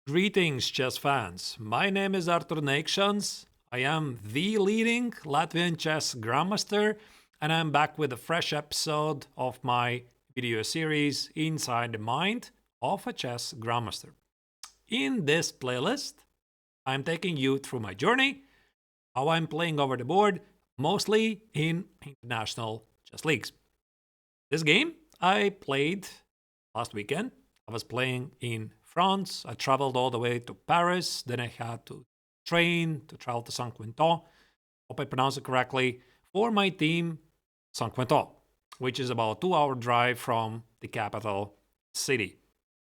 Greetings, chess fans. My name is Arturs Neiksans. I am the leading Latvian chess grandmaster, and I'm back with a fresh episode of my video series Inside the Mind of a Chess Grandmaster. In this playlist, I'm taking you through my journey, how I'm playing over the board, mostly in international chess leagues. This game I played last weekend. I was playing in France. I traveled all the way to Paris. Then I had to train to travel to Saint-Quentin. Hope I pronounced it correctly. For my team, Saint-Quentin, which is about a 2-hour drive from the capital city.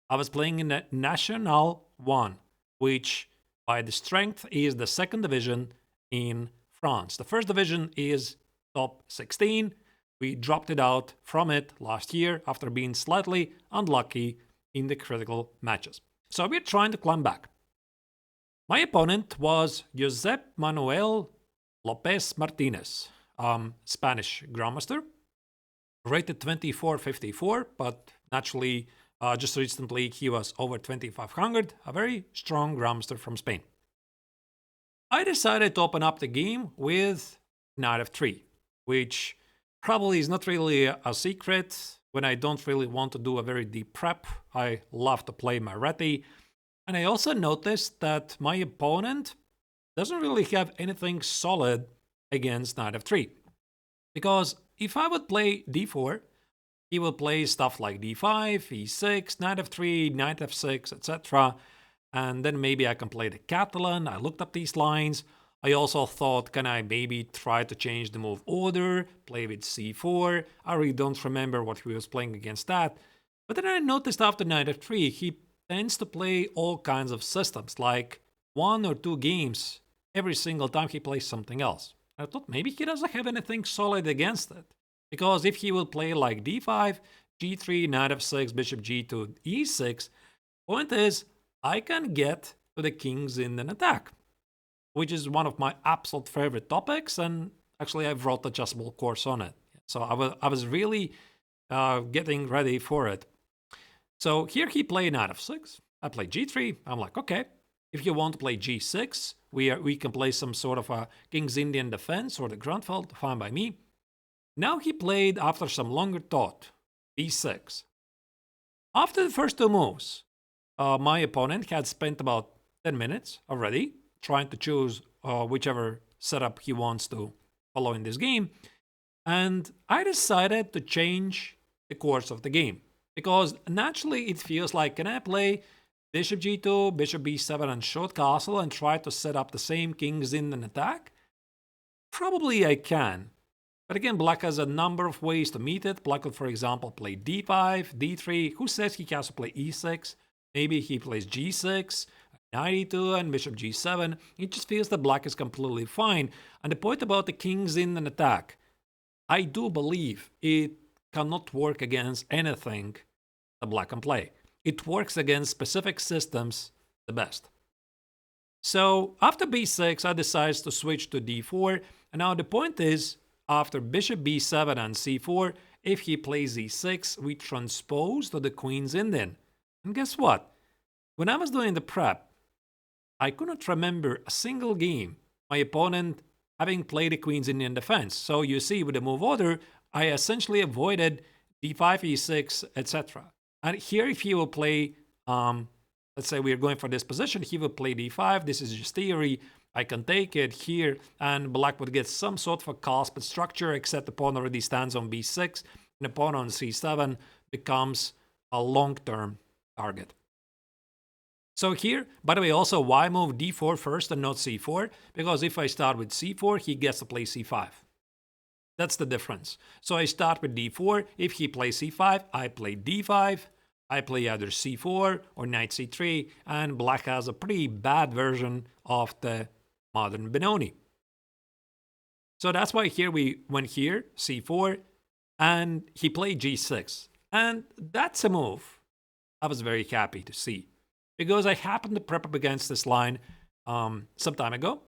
I was playing in the Nationale 1, which by the strength is the second division in France. The first division is top 16. We dropped it out from it last year after being slightly unlucky in the critical matches. So we're trying to climb back. My opponent was Josep Manuel Lopez Martinez, Spanish grandmaster, rated 2454, but naturally just recently he was over 2500, a very strong grandmaster from Spain. I decided to open up the game with knight f3, which probably is not really a secret when I don't really want to do a very deep prep. I love to play my Reti. And I also noticed that my opponent doesn't really have anything solid against knight f3. Because if I would play d4, he will play stuff like d5, e6, knight f3, knight f6, etc. And then maybe I can play the Catalan. I looked up these lines. I also thought, can I maybe try to change the move order, play with c4? I really don't remember what he was playing against that. But then I noticed after knight f3, he tends to play all kinds of systems, like 1 or 2 games every single time he plays something else. I thought maybe he doesn't have anything solid against it. Because if he will play like d5, g3, knight f6, bishop g2, e6, point is, I can get to the kings in an attack, which is one of my absolute favorite topics, and actually I've wrote a adjustable course on it. So I was really getting ready for it. So here he played knight f6, I played g3, I'm like, okay, if you want to play g6, we can play some sort of a King's Indian defense or the Grunfeld, fine by me. Now he played, after some longer thought, b6. After the first 2 moves, my opponent had spent about 10 minutes already trying to choose whichever setup he wants to follow in this game. And I decided to change the course of the game. Because naturally it feels like, can I play bishop g2, bishop b7 and short castle and try to set up the same kings in an attack? Probably I can. But again, black has a number of ways to meet it. Black could, for example, play d5, d3. Who says he has to play e6? Maybe he plays g6, knight e2 and bishop g7. It just feels that black is completely fine. And the point about the kings in an attack, I do believe it cannot work against anything that black can play. It works against specific systems the best. So after b6, I decided to switch to d4. And now the point is, after bishop b7 and c4, if he plays e6, we transpose to the Queen's Indian. And guess what? When I was doing the prep, I couldn't remember a single game my opponent having played a Queen's Indian defense. So you see, with the move order, I essentially avoided d5, e6, etc. And here, if he will play, let's say we're going for this position, he will play d5. This is just theory. I can take it here, and black would get some sort of a cusp structure, except the pawn already stands on b6, and the pawn on c7 becomes a long-term target. So here, by the way, also why move d4 first and not c4? Because if I start with c4, he gets to play c5. That's the difference. So I start with d4. If he plays c5, I play d5. I play either c4 or knight c3, and black has a pretty bad version of the modern Benoni. So that's why here we went here, c4, and he played g6. And that's a move I was very happy to see, because I happened to prep up against this line some time ago.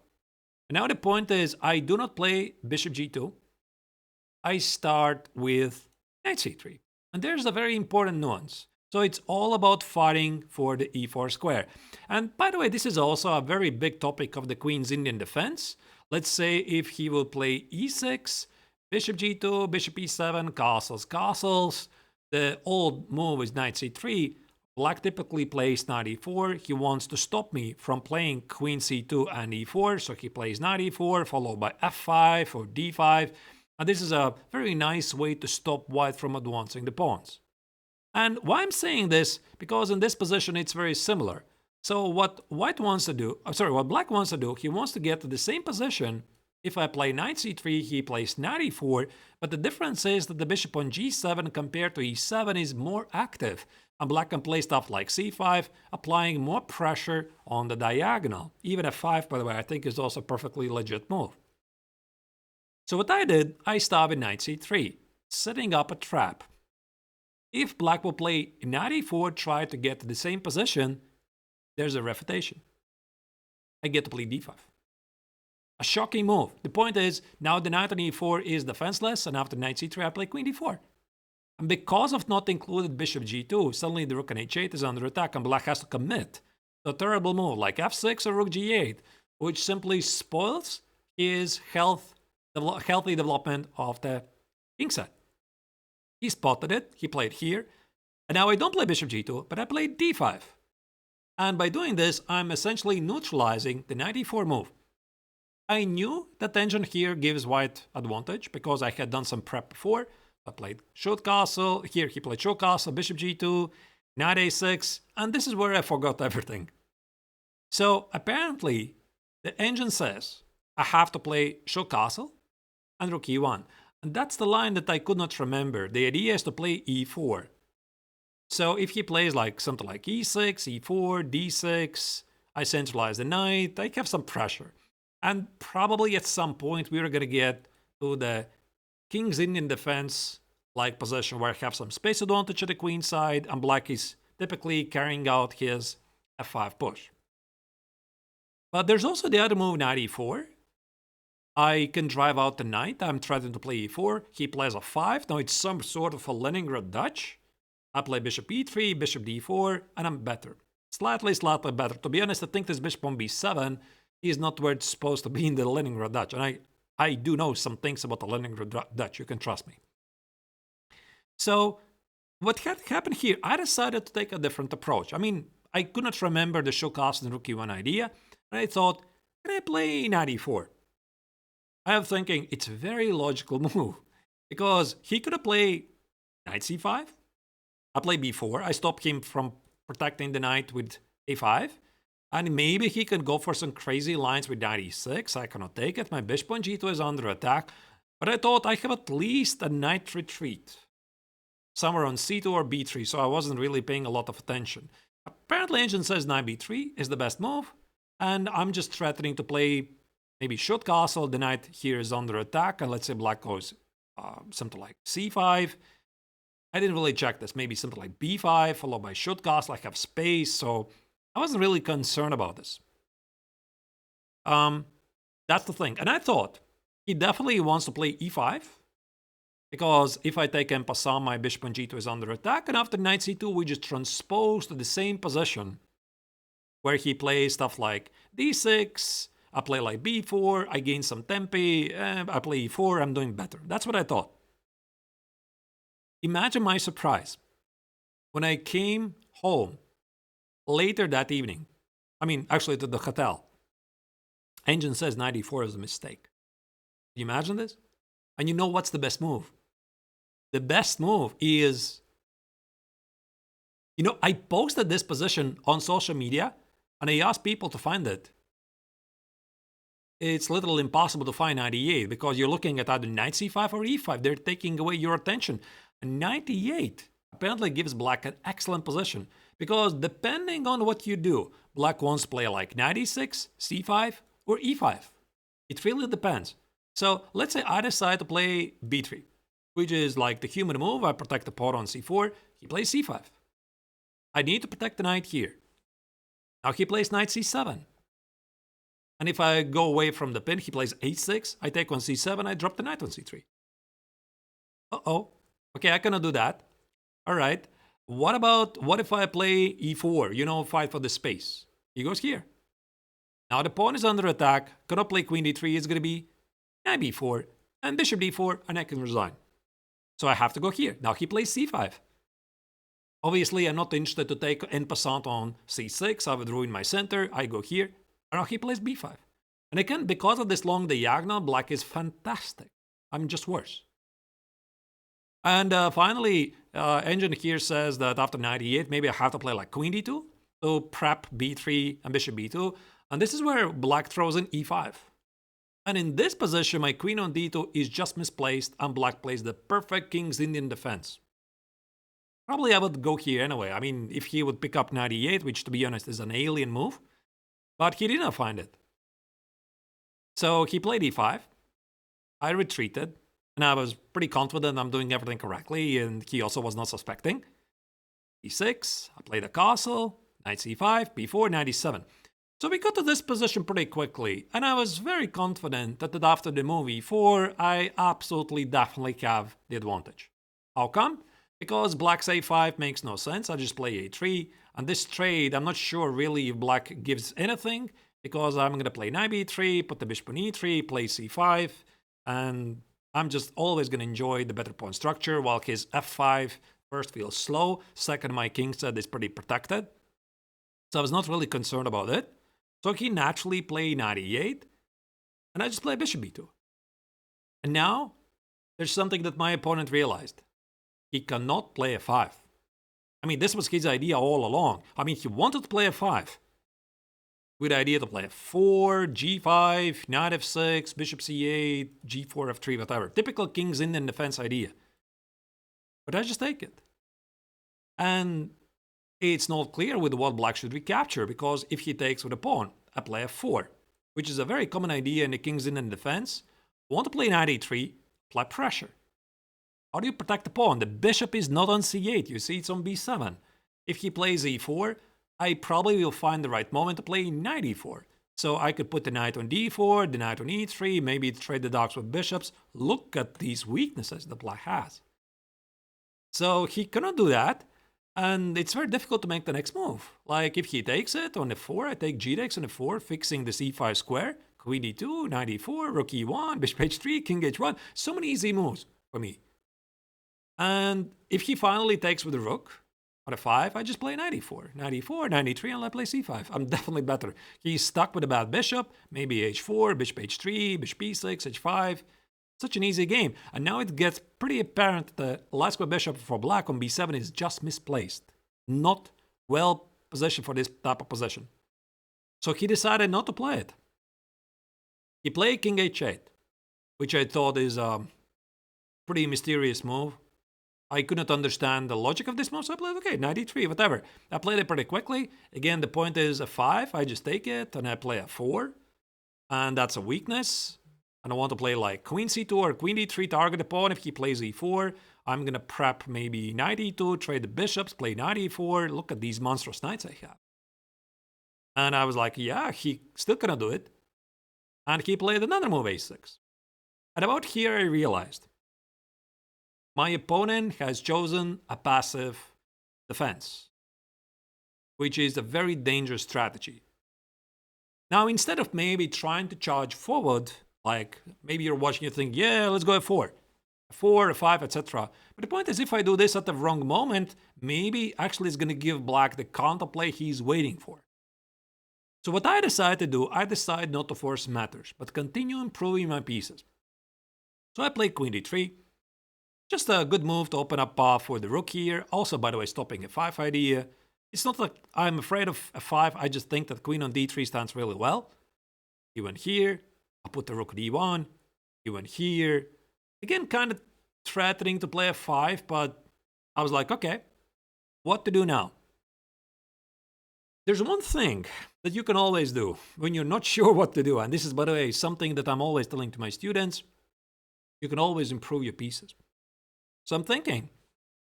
And now the point is, I do not play bishop g2. I start with knight c3. And there's a very important nuance. So it's all about fighting for the e4 square. And by the way, this is also a very big topic of the queen's Indian defense. Let's say if he will play e6, bishop g2, bishop e7, castles, castles. The old move is knight c3. Black typically plays knight e4. He wants to stop me from playing queen c2 and e4, so he plays knight e4 followed by f5 or d5. And this is a very nice way to stop white from advancing the pawns. And why I'm saying this, because in this position it's very similar. So what white wants to do, what black wants to do, he wants to get to the same position. If I play knight c3, he plays knight e4, but the difference is that the bishop on g7 compared to e7 is more active, and black can play stuff like c5, applying more pressure on the diagonal. Even f5, by the way, I think is also a perfectly legit move. So what I did, I stopped at knight c3, setting up a trap. If black will play knight e4, try to get to the same position, there's a refutation. I get to play d5. A shocking move. The point is, now the knight on e4 is defenseless, and after knight c3, I play queen d4. And because of not included bishop g2, suddenly the rook on h8 is under attack, and black has to commit to a terrible move like f6 or rook g8, which simply spoils his healthy development of the king set. He spotted it, he played here, and now I don't play bishop g2, but I play d5. And by doing this, I'm essentially neutralizing the knight e4 move. I knew that tension here gives white advantage because I had done some prep before. I played shoot castle, here he played shoot castle, bishop g2, knight a6, and this is where I forgot everything. So apparently, the engine says I have to play shoot castle and rook e1. And that's the line that I could not remember. The idea is to play e4. So if he plays like something like e6, e4, d6, I centralize the knight, I have some pressure. And probably at some point we're going to get to the king's Indian defense like position where I have some space advantage at the queen side and black is typically carrying out his f5 push. But there's also the other move, knight e4. I can drive out the knight. I'm trying to play e4. He plays a5. Now it's some sort of a Leningrad Dutch. I play bishop e3, bishop d4, and I'm better. Slightly better. To be honest, I think this bishop on b7 is not where it's supposed to be in the Leningrad Dutch. And I do know some things about the Leningrad Dutch. You can trust me. So what had happened here, I decided to take a different approach. I mean, I could not remember the show castle and rook e1 idea. And I thought, can I play knight e4? I am thinking it's a very logical move because he could have played knight c5. I play b4. I stop him from protecting the knight with a5. And maybe he can go for some crazy lines with knight e6. I cannot take it. My bishop on g2 is under attack. But I thought I have at least a knight retreat somewhere on c2 or b3. So I wasn't really paying a lot of attention. Apparently, engine says knight b3 is the best move. And I'm just threatening to play maybe shoot castle, the knight here is under attack, and let's say black goes something like c5. I didn't really check this, maybe something like b5, followed by shoot castle, I have space, so I wasn't really concerned about this. That's the thing, and I thought he definitely wants to play e5, because if I take en passant, my bishop on g2 is under attack, and after knight c2, we just transpose to the same position, where he plays stuff like d6, I play like b4, I gain some tempi, I play e4, I'm doing better. That's what I thought. Imagine my surprise when I came home later that evening. I mean, actually to the hotel. Engine says knight e4 is a mistake. Can you imagine this? And you know what's the best move? The best move is, I posted this position on social media and I asked people to find it. It's literally impossible to find knight e8 because you're looking at either knight c5 or e5. They're taking away your attention. And knight e8 apparently gives black an excellent position because depending on what you do, black wants to play like knight e6, c5, or e5. It really depends. So let's say I decide to play b3, which is like the human move. I protect the pawn on c4. He plays c5. I need to protect the knight here. Now he plays knight c7. And if I go away from the pin, he plays h6. I take on c7. I drop the knight on c3. Uh-oh. Okay, I cannot do that. All right. What if I play e4? You know, fight for the space. He goes here. Now the pawn is under attack. Cannot play queen d3. It's going to be knight b4 and bishop d4, and I can resign. So I have to go here. Now he plays c5. Obviously, I'm not interested to take en passant on c6. I would ruin my center. I go here. And now he plays b5. And again, because of this long diagonal, black is fantastic. I'm just worse. And finally, Engine here says that after 98, maybe I have to play like queen d2. So prep b3 and bishop b2. And this is where black throws in e5. And in this position, my queen on d2 is just misplaced, and black plays the perfect King's Indian defense. Probably I would go here anyway. I mean, if he would pick up 98, which to be honest is an alien move, but he didn't find it. So he played e5. I retreated, and I was pretty confident I'm doing everything correctly, and he also was not suspecting. e6, I played a castle, knight c5, b4, 97. So we got to this position pretty quickly, and I was very confident that after the move e4, I absolutely definitely have the advantage. How come? Because black's a5 makes no sense. I just play a3, and this trade, I'm not sure really if black gives anything, because I'm going to play knight b3, put the bishop on e3, play c5, and I'm just always going to enjoy the better pawn structure, while his f5 first feels slow, second my king set is pretty protected. So I was not really concerned about it. So he naturally played knight e8, and I just play bishop b2. And now, there's something that my opponent realized. He cannot play f5. I mean, this was his idea all along. I mean, he wanted to play f5. With the idea to play f4, g5, knight f6, bishop c8, g4, f3, whatever. Typical King's Indian defense idea. But I just take it. And it's not clear with what black should recapture, because if he takes with a pawn, I play f4, which is a very common idea in the King's Indian defense. Want to play knight a3, apply pressure. How do you protect the pawn? The bishop is not on c8, you see it's on b7. If he plays e4, I probably will find the right moment to play knight e4. So I could put the knight on d4, the knight on e3, maybe trade the dogs with bishops. Look at these weaknesses that black has. So he cannot do that. And it's very difficult to make the next move. Like if he takes it on f4, I take g takes on f4, fixing the c5 square, queen d2, knight e4, rook e1, bishop h3, king h1. So many easy moves for me. And if he finally takes with the rook on f5, I just play knight e4, knight e4, knight e3, and I play c5. I'm definitely better. He's stuck with a bad bishop, maybe h4, bishop h3, bishop e6, h5. Such an easy game. And now it gets pretty apparent that the last square bishop for black on b7 is just misplaced. Not well positioned for this type of position. So he decided not to play it. He played king h8, which I thought is a pretty mysterious move. I could not understand the logic of this move, so I played, okay, knight e3, whatever. I played it pretty quickly. Again, the point is f5, I just take it, and I play f4. And that's a weakness. And I want to play like queen c2 or queen d3, target the pawn. If he plays e4, I'm going to prep maybe knight e2, trade the bishops, play knight e4. Look at these monstrous knights I have. And I was like, yeah, he still cannot do it. And he played another move, a6. And about here I realized my opponent has chosen a passive defense, which is a very dangerous strategy. Now, instead of maybe trying to charge forward, like maybe you're watching, you think, yeah, let's go f4, f4, f5, etc. But the point is, if I do this at the wrong moment, maybe actually it's going to give black the counterplay he's waiting for. So what I decided to do, I decided not to force matters, but continue improving my pieces. So I played queen d3. Just a good move to open up path for the rook here. Also, by the way, stopping f5 idea. It's not like I'm afraid of f5, I just think that queen on d3 stands really well. He went here. I put the rook on d1, he went here. Again, kind of threatening to play f5, but I was like, okay, what to do now? There's one thing that you can always do when you're not sure what to do, and this is, by the way, something that I'm always telling to my students. You can always improve your pieces. So I'm thinking,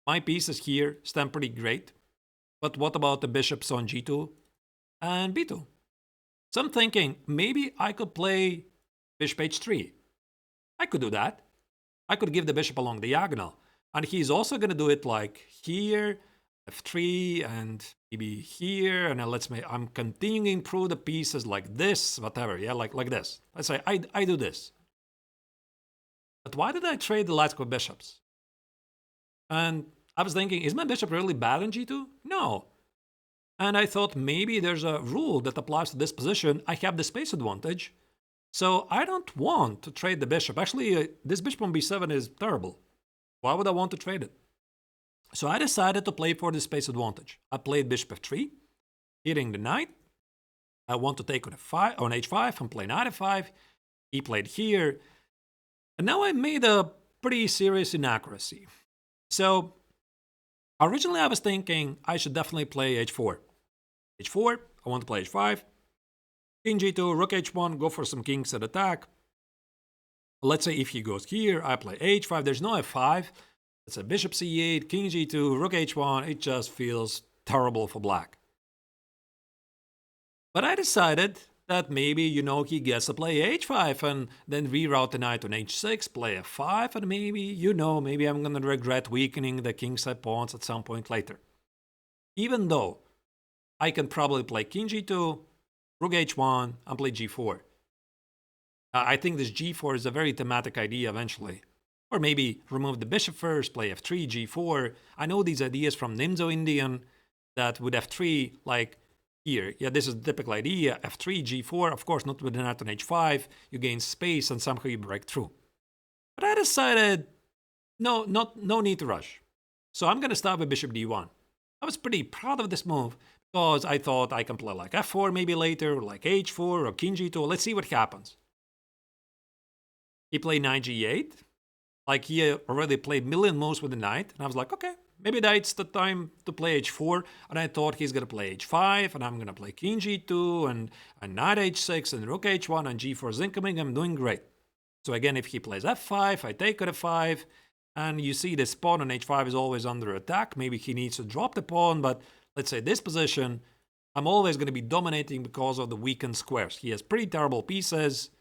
my pieces here stand pretty great, but what about the bishops on g2 and b2? So I'm thinking, maybe I could play bishop h3. I could do that. I could give the bishop along diagonal. And he's also going to do it like here. f3 and maybe here, and then I'm continuing through the pieces like this, whatever, yeah, like this. Let's say I do this. But why did I trade the last couple bishops? And I was thinking, is my bishop really bad in g2? No. And I thought maybe there's a rule that applies to this position. I have the space advantage, so I don't want to trade the bishop. Actually, this bishop on b7 is terrible. Why would I want to trade it? So I decided to play for the space advantage. I played bishop f3, hitting the knight. I want to take on h5 and play knight f5. He played here. And now I made a pretty serious inaccuracy. So originally I was thinking I should definitely play h4. h4, I want to play h5. King g2, rook h1, go for some kingside attack. Let's say if he goes here, I play h5. There's no f5. It's a bishop c8, king g2, rook h1. It just feels terrible for black. But I decided that maybe, he gets to play h5 and then reroute the knight on h6, play f5, and maybe I'm going to regret weakening the kingside pawns at some point later. Even though I can probably play king g2, rook h1, and play g4. I think this g4 is a very thematic idea eventually. Or maybe remove the bishop first, play f3, g4. I know these ideas from Nimzo Indian that with f3, like here, yeah, this is the typical idea, f3, g4, of course not with the knight on h5, you gain space and somehow you break through. But I decided, no need to rush. So I'm going to start with bishop d1. I was pretty proud of this move because I thought I can play like f4 maybe later, or like h4 or king g2, let's see what happens. He played knight g8. Like he already played million moves with the knight, and I was like, okay, maybe that's the time to play h4. And I thought he's gonna play h5, and I'm gonna play king g2, and knight h6, and rook h1, and g4 is incoming. I'm doing great. So again, if he plays f5, I take on f5, and you see this pawn on h5 is always under attack. Maybe he needs to drop the pawn, but let's say this position, I'm always gonna be dominating because of the weakened squares. He has pretty terrible pieces.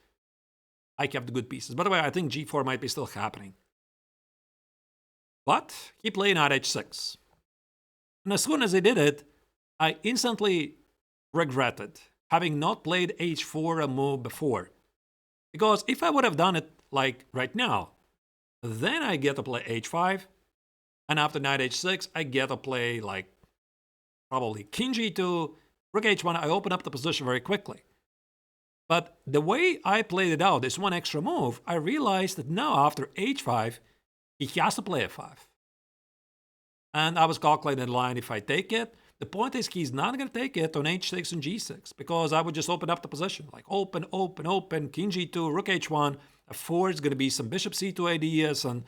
I kept the good pieces. By the way, I think g4 might be still happening. But he played knight h6. And as soon as he did it, I instantly regretted having not played h4 a move before. Because if I would have done it like right now, then I get to play h5. And after knight h6, I get to play like probably king g2, rook h1. I open up the position very quickly. But the way I played it out, this one extra move, I realized that now after h5, he has to play f5. And I was calculating the line if I take it. The point is he's not going to take it on h6 and g6 because I would just open up the position. Like open, king g2, rook h1. f4 is going to be some bishop c2 ideas and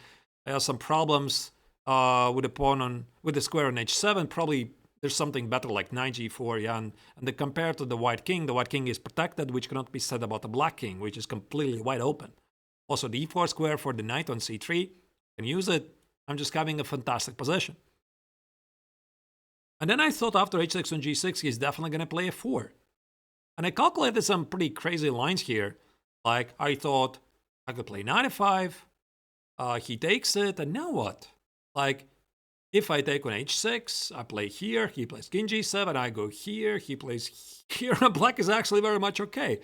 some problems with the pawn with the square on h7. Probably there's something better like knight g4, yeah. And compared to the white king is protected, which cannot be said about the black king, which is completely wide open. Also, the e4 square for the knight on c3, can use it. I'm just having a fantastic position. And then I thought after h6 on g6, he's definitely going to play f4. And I calculated some pretty crazy lines here. Like, I thought I could play knight f5, he takes it, and now what? Like, if I take on h6, I play here, he plays king g7, I go here, he plays here, and black is actually very much okay.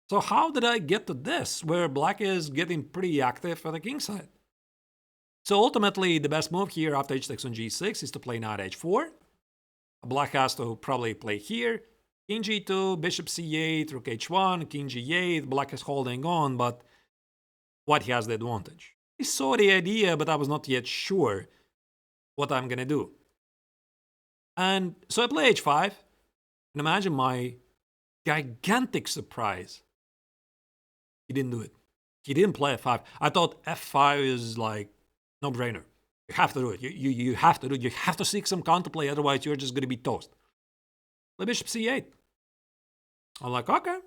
So how did I get to this, where black is getting pretty active for the king side? So ultimately, the best move here after h6 on g6 is to play knight h4. Black has to probably play here, king g2, bishop c8, rook h1, king g8. Black is holding on, but white has the advantage. I saw the idea, but I was not yet sure what I'm gonna do. And so I play h5, and imagine my gigantic surprise. He didn't do it. He didn't play f5. I thought f5 is like no-brainer. You have to do it. You have to do it. You have to seek some counterplay, otherwise you're just gonna be toast. Play bishop c8. I'm like, okay,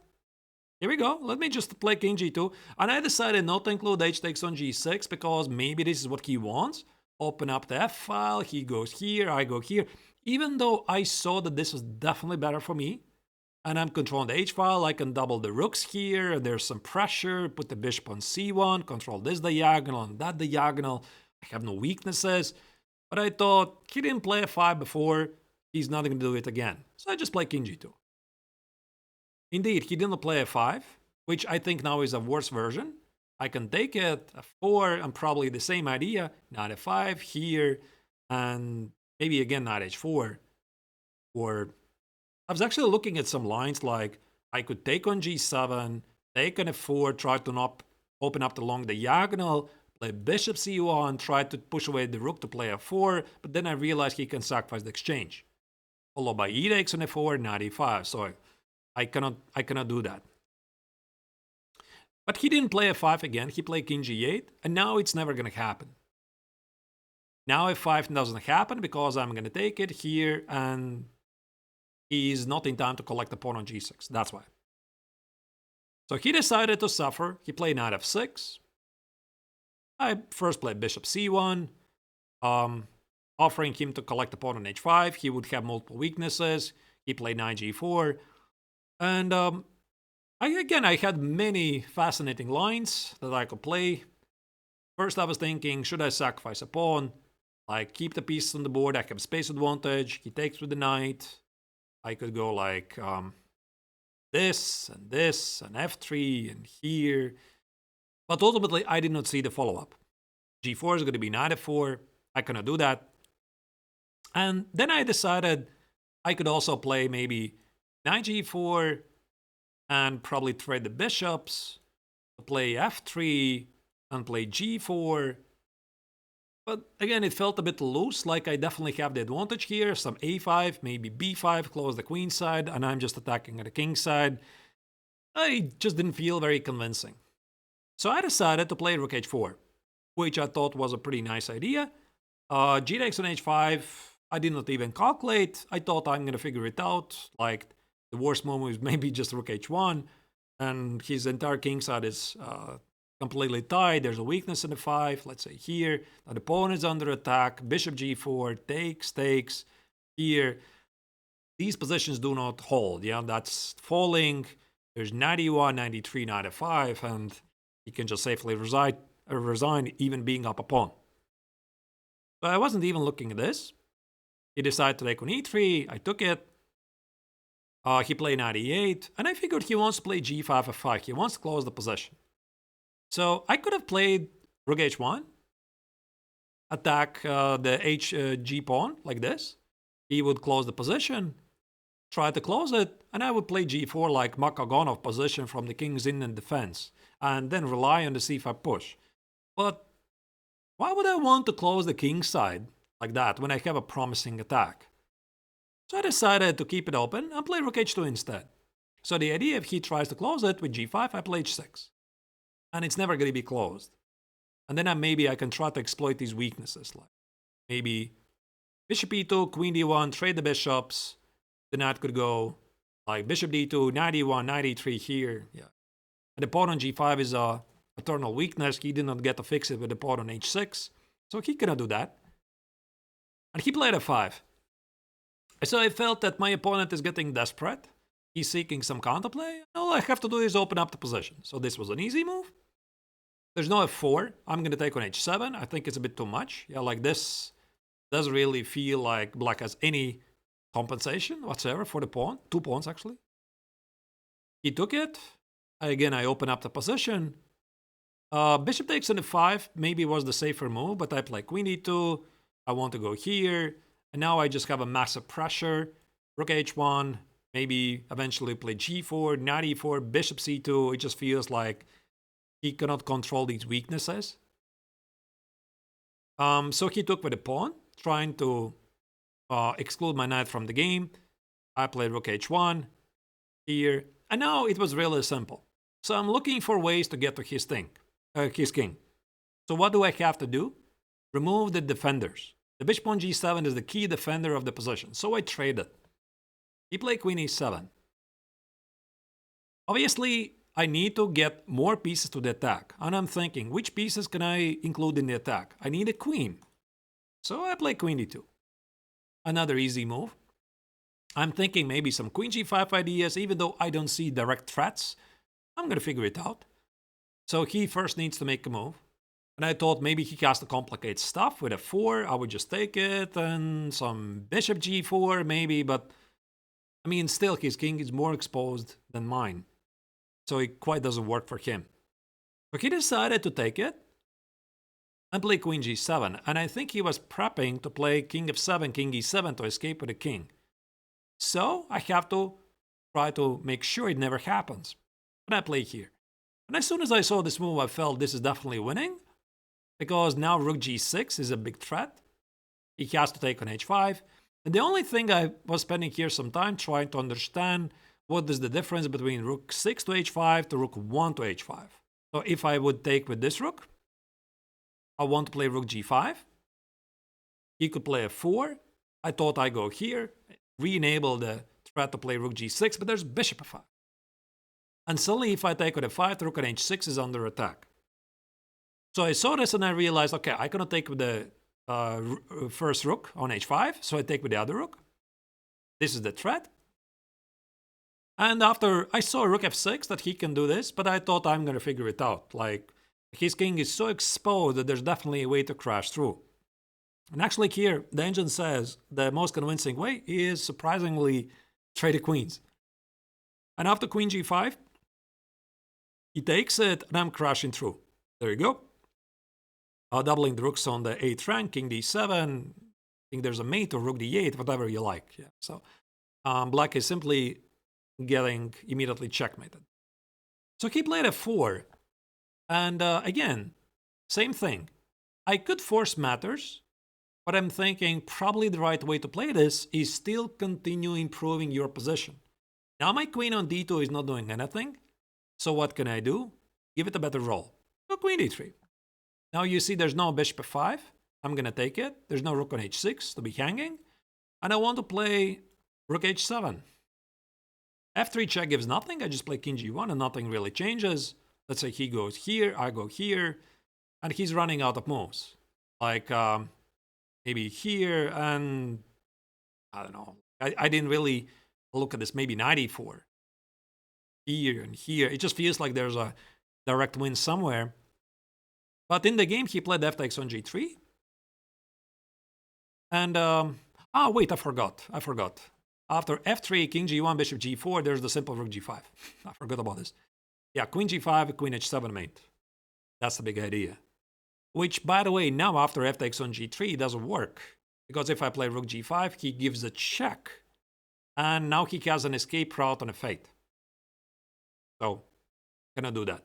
here we go. Let me just play king g2. And I decided not to include h takes on g6 because maybe this is what he wants. Open up the f file, he goes here, I go here. Even though I saw that this was definitely better for me, and I'm controlling the h file, I can double the rooks here, there's some pressure, put the bishop on c1, control this diagonal and that diagonal. I have no weaknesses. But I thought he didn't play f5 before, he's not going to do it again. So I just play king g2. Indeed, he didn't play f5, which I think now is a worse version. I can take it, f4, and probably the same idea, knight f5 here, and maybe again knight h4. Or I was actually looking at some lines like I could take on g7, take on f4, try to not open up along the diagonal, play bishop c1, try to push away the rook to play f4, but then I realized he can sacrifice the exchange. Followed by e takes on f4, knight e5, so I cannot do that. But he didn't play f5 again, he played king g8, and now it's never going to happen. Now f5 doesn't happen because I'm going to take it here, and he's not in time to collect the pawn on g6, that's why. So he decided to suffer, he played knight f6. I first played bishop c1, offering him to collect the pawn on h5, he would have multiple weaknesses, he played knight g4, and I had many fascinating lines that I could play. First I was thinking, should I sacrifice a pawn? Like, keep the pieces on the board, I have space advantage, he takes with the knight. I could go like this, and f3, and here. But ultimately, I did not see the follow-up. g4 is going to be knight f4, I cannot do that. And then I decided I could also play maybe knight g4, and probably trade the bishops, play f3, and play g4. But again, it felt a bit loose, like I definitely have the advantage here. Some a5, maybe b5, close the queen side, and I'm just attacking at the king side. I just didn't feel very convincing. So I decided to play rook h4, which I thought was a pretty nice idea. G takes on h5, I did not even calculate. I thought I'm going to figure it out. Like, the worst move is maybe just rook h1, and his entire king side is completely tied. There's a weakness in the 5, let's say here. Now the pawn is under attack, bishop g4, takes, here. These positions do not hold, yeah, that's falling. There's knight e1, knight e3, knight f5, and he can just safely resign even being up a pawn. So I wasn't even looking at this. He decided to take on e3, I took it. He played knight e8, and I figured he wants to play g5, f5, he wants to close the position. So I could have played rook h1, attack the hg pawn like this. He would close the position, try to close it, and I would play g4 like Makagonov position from the king's in and defense, and then rely on the c5 push. But why would I want to close the king side like that when I have a promising attack? So I decided to keep it open and play rook h2 instead. So the idea, if he tries to close it with g5, I play h6. And it's never going to be closed. And then maybe I can try to exploit these weaknesses, like maybe bishop e2, queen d1, trade the bishops. The knight could go like bishop d2, knight e1, knight e3 here. Yeah. And the pawn on g5 is a eternal weakness. He did not get to fix it with the pawn on h6, so he cannot do that. And he played f5. So I felt that my opponent is getting desperate. He's seeking some counterplay. All I have to do is open up the position. So this was an easy move. There's no f4. I'm going to take on h7. I think it's a bit too much. Yeah, like this doesn't really feel like black has any compensation whatsoever for the pawn. 2 pawns, actually. He took it. Again, I open up the position. Bishop takes on f5 maybe was the safer move, but I play queen e2. I want to go here. And now I just have a massive pressure. Rook h1. Maybe eventually play g4, knight e4, bishop c2. It just feels like he cannot control these weaknesses. So he took with a pawn, trying to exclude my knight from the game. I played rook h1 here. And now it was really simple. So I'm looking for ways to get to his king. So what do I have to do? Remove the defenders. The bishop on g7 is the key defender of the position. So I traded. He played queen e7. Obviously, I need to get more pieces to the attack. And I'm thinking, which pieces can I include in the attack? I need a queen. So I play queen d2. Another easy move. I'm thinking maybe some queen g5 ideas, even though I don't see direct threats. I'm going to figure it out. So he first needs to make a move. And I thought maybe he has to complicate stuff with a 4. I would just take it and some bishop g4 maybe, but I mean, still his king is more exposed than mine. So it quite doesn't work for him. But he decided to take it and play queen g7. And I think he was prepping to play king f7, king e7 to escape with a king. So I have to try to make sure it never happens. And I play here. And as soon as I saw this move, I felt this is definitely winning. Because now rook g6 is a big threat. He has to take on h5. And the only thing I was spending here some time trying to understand what is the difference between rook 6 to h5 to rook 1 to h5. So if I would take with this rook, I want to play rook g5. He could play f4. I thought I go here, re-enable the threat to play rook g6, but there's bishop f5. And suddenly if I take with f5, the rook on h6 is under attack. So I saw this and I realized, okay, I cannot take with the first rook on h5, so I take with the other rook. This is the threat. And after I saw rook f6 that he can do this, but I thought I'm going to figure it out. Like, his king is so exposed that there's definitely a way to crash through. And actually here, the engine says the most convincing way is surprisingly trade the queens. And after queen g5, he takes it and I'm crashing through. There you go. Doubling the rooks on the 8th rank, king d7. I think there's a mate or rook d8, whatever you like. Yeah. So black is simply getting immediately checkmated. So he played f4. And again, same thing. I could force matters, but I'm thinking probably the right way to play this is still continue improving your position. Now my queen on d2 is not doing anything. So what can I do? Give it a better roll. So queen d3. Now you see there's no bishop f5. I'm going to take it. There's no rook on h6 to be hanging. And I want to play rook h7. f3 check gives nothing. I just play king g1 and nothing really changes. Let's say he goes here, I go here. And he's running out of moves. Like maybe here and I don't know. I didn't really look at this. Maybe knight e4. Here and here. It just feels like there's a direct win somewhere. But in the game, he played f takes on g3. And, wait, I forgot. After f3, king g1, bishop g4, there's the simple rook g5. I forgot about this. Yeah, queen g5, queen h7 mate. That's the big idea. Which, by the way, now after f takes on g3, it doesn't work. Because if I play rook g5, he gives a check. And now he has an escape route on a fate. So, cannot do that.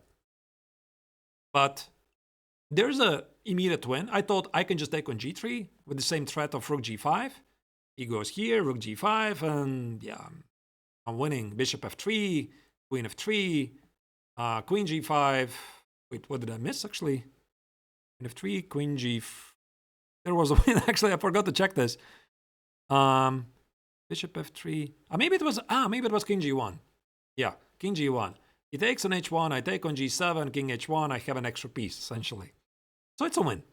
But there's a immediate win. I thought I can just take on g3 with the same threat of rook g5. He goes here, rook g5, and yeah, I'm winning. Bishop f3, queen f3, queen g5. Wait, what did I miss actually? Queen f3, queen g. There was a win actually. I forgot to check this. Bishop f3. Maybe it was king g1. Yeah, king g1. He takes on h1. I take on g7, king h1. I have an extra piece essentially. So it's a win.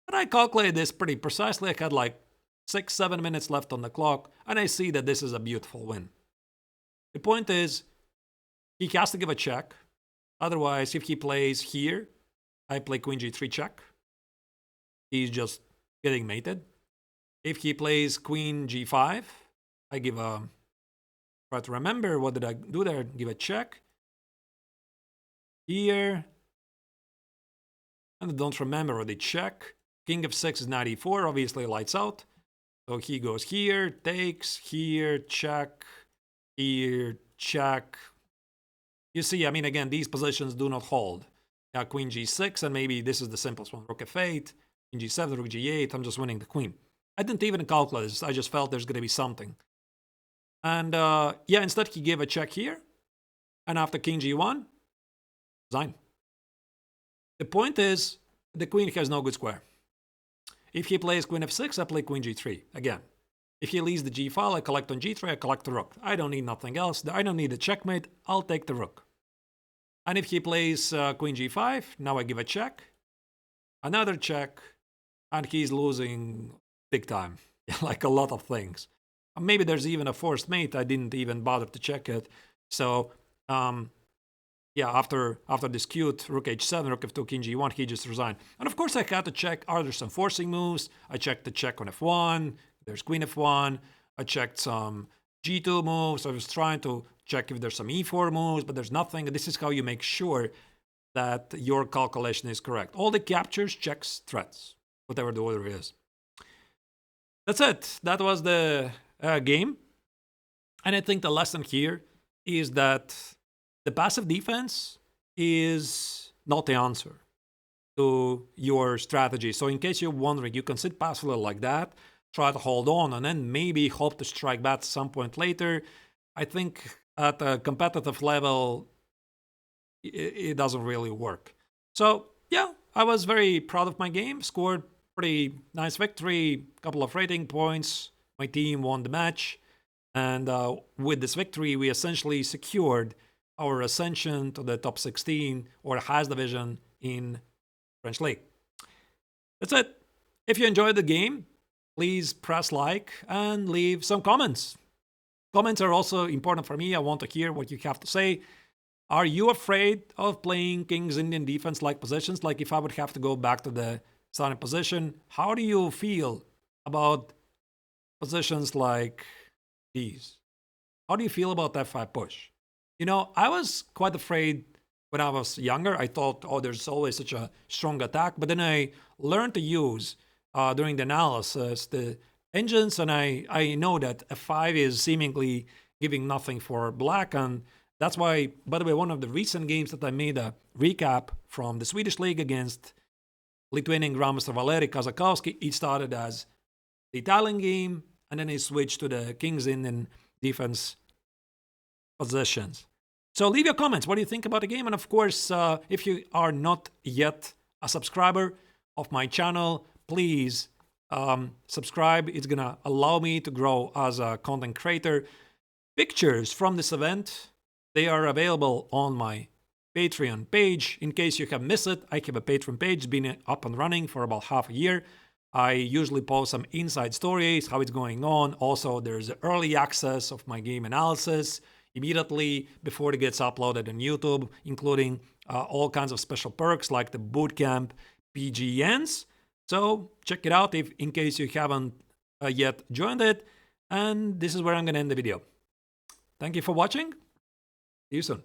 But I calculated this pretty precisely. I had like 6-7 minutes left on the clock, and I see that this is a beautiful win. The point is, he has to give a check. Otherwise, if he plays here, I play queen g3 check. He's just getting mated. If he plays queen g5, I give a... Try to remember, what did I do there? Give a check. Here... And I don't remember what they check. King f6 is knight e4, obviously lights out. So he goes here, takes, here, check, here, check. You see, I mean, again, these positions do not hold. Queen g6, and maybe this is the simplest one. Rook f8, king g7, rook g8. I'm just winning the queen. I didn't even calculate this. I just felt there's going to be something. And yeah, instead he gave a check here. And after king g1, resign. The point is, the queen has no good square. If he plays queen f6, I play queen g3 again. If he leaves the g file, I collect on g3, I collect the rook. I don't need nothing else. I don't need a checkmate. I'll take the rook. And if he plays queen g5, now I give a check. Another check. And he's losing big time. Like a lot of things. Maybe there's even a forced mate. I didn't even bother to check it. So yeah, after this cute rook h7, rook f2, king g1, he just resigned. And of course I had to check, are there some forcing moves? I checked the check on f1, there's queen f1, I checked some g2 moves, I was trying to check if there's some e4 moves, but there's nothing. This is how you make sure that your calculation is correct. All the captures, checks, threats, whatever the order is. That's it. That was the game. And I think the lesson here is that the passive defense is not the answer to your strategy. So in case you're wondering, you can sit passively like that, try to hold on, and then maybe hope to strike back at some point later. I think at a competitive level, it doesn't really work. So yeah, I was very proud of my game, scored pretty nice victory, couple of rating points. My team won the match. And with this victory, we essentially secured our ascension to the top 16 or highest division in French League. That's it. If you enjoyed the game, please press like and leave some comments. Comments are also important for me. I want to hear what you have to say. Are you afraid of playing King's Indian defense-like positions? Like if I would have to go back to the starting position, how do you feel about positions like these? How do you feel about f5 push? You know, I was quite afraid when I was younger. I thought, oh, there's always such a strong attack. But then I learned to use, during the analysis, the engines, and I know that f5 is seemingly giving nothing for black. And that's why, by the way, one of the recent games that I made a recap from the Swedish League against Lithuanian Grandmaster Valery Kazakowski, it started as the Italian game, and then he switched to the King's Indian defense positions. So leave your comments. What do you think about the game? And of course, if you are not yet a subscriber of my channel, please subscribe. It's going to allow me to grow as a content creator. Pictures from this event, they are available on my Patreon page. In case you have missed it, I have a Patreon page. It's been up and running for about half a year. I usually post some inside stories, how it's going on. Also, there's early access of my game analysis immediately before it gets uploaded on YouTube, including all kinds of special perks like the bootcamp PGNs. So check it out if in case you haven't yet joined it. And this is where I'm going to end the video. Thank you for watching. See you soon.